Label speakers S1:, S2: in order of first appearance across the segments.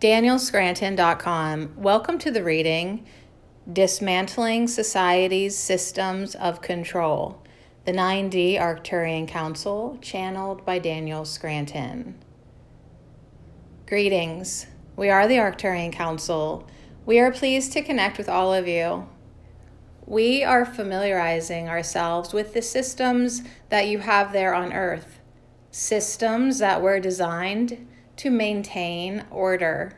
S1: DanielScranton.com. Welcome to the reading, Dismantling Society's Systems of Control, the 9D Arcturian Council, channeled by Daniel Scranton. Greetings. We are the Arcturian Council. We are pleased to connect with all of you. We are familiarizing ourselves with the systems that you have there on Earth, systems that were designed to maintain order.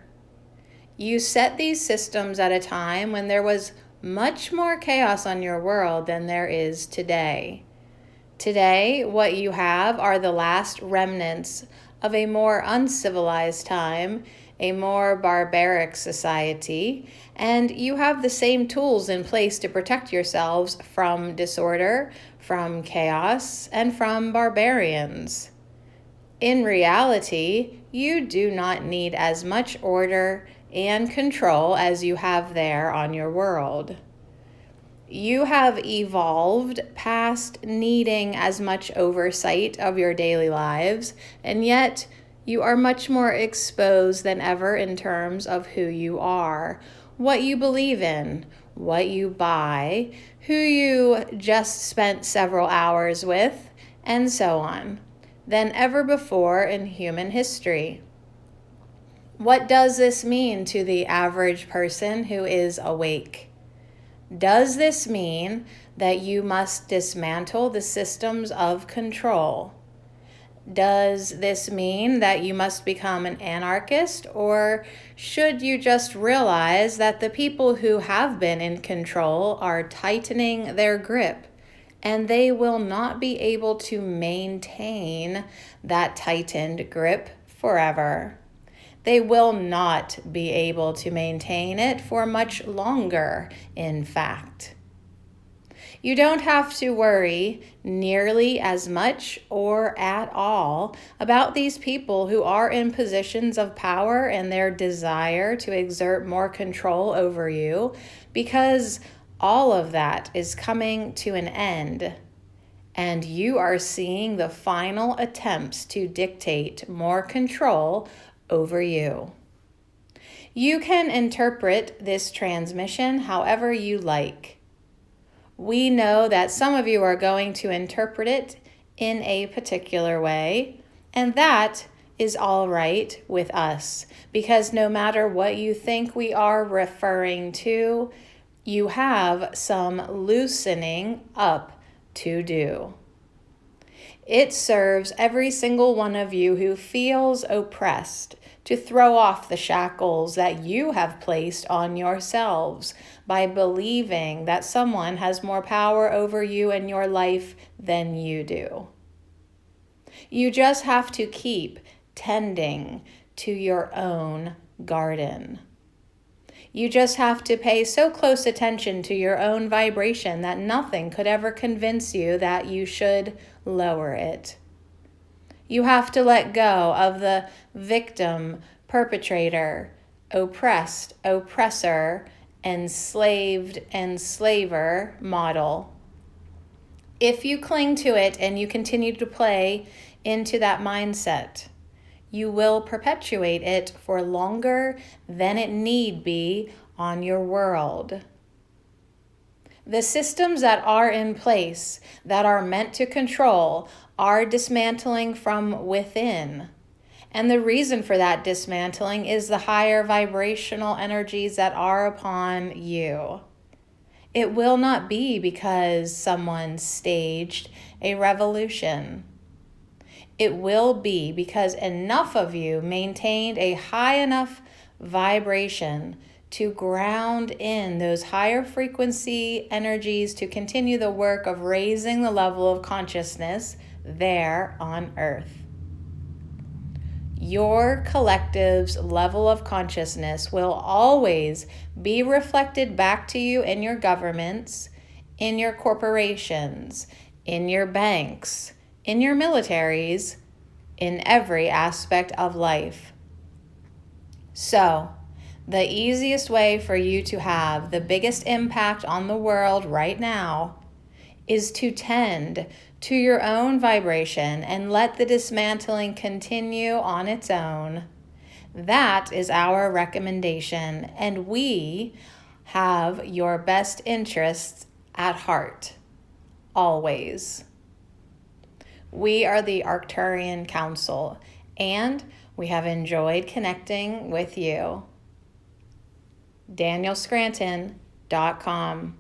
S1: You set these systems at a time when there was much more chaos on your world than there is today. Today, what you have are the last remnants of a more uncivilized time, a more barbaric society, and you have the same tools in place to protect yourselves from disorder, from chaos, and from barbarians. In reality, you do not need as much order and control as you have there on your world. You have evolved past needing as much oversight of your daily lives, and yet you are much more exposed than ever in terms of who you are, what you believe in, what you buy, who you just spent several hours with, and so on, than ever before in human history. What does this mean to the average person who is awake? Does this mean that you must dismantle the systems of control? Does this mean that you must become an anarchist, or should you just realize that the people who have been in control are tightening their grip, and they will not be able to maintain that tightened grip forever? They will not be able to maintain it for much longer, in fact. You don't have to worry nearly as much or at all about these people who are in positions of power and their desire to exert more control over you, because all of that is coming to an end, and you are seeing the final attempts to dictate more control over you. You can interpret this transmission however you like. We know that some of you are going to interpret it in a particular way, and that is all right with us, because no matter what you think we are referring to, you have some loosening up to do. It serves every single one of you who feels oppressed to throw off the shackles that you have placed on yourselves by believing that someone has more power over you and your life than you do. You just have to keep tending to your own garden. You just have to pay so close attention to your own vibration that nothing could ever convince you that you should lower it. You have to let go of the victim, perpetrator, oppressed, oppressor, enslaved, enslaver model. If you cling to it and you continue to play into that mindset, you will perpetuate it for longer than it need be on your world. The systems that are in place that are meant to control are dismantling from within. And the reason for that dismantling is the higher vibrational energies that are upon you. It will not be because someone staged a revolution. It will be because enough of you maintained a high enough vibration to ground in those higher frequency energies to continue the work of raising the level of consciousness there on Earth. Your collective's level of consciousness will always be reflected back to you in your governments, in your corporations, in your banks, in your militaries, in every aspect of life. So, the easiest way for you to have the biggest impact on the world right now is to tend to your own vibration and let the dismantling continue on its own. That is our recommendation, and we have your best interests at heart, always. We are the Arcturian Council, and we have enjoyed connecting with you. DanielScranton.com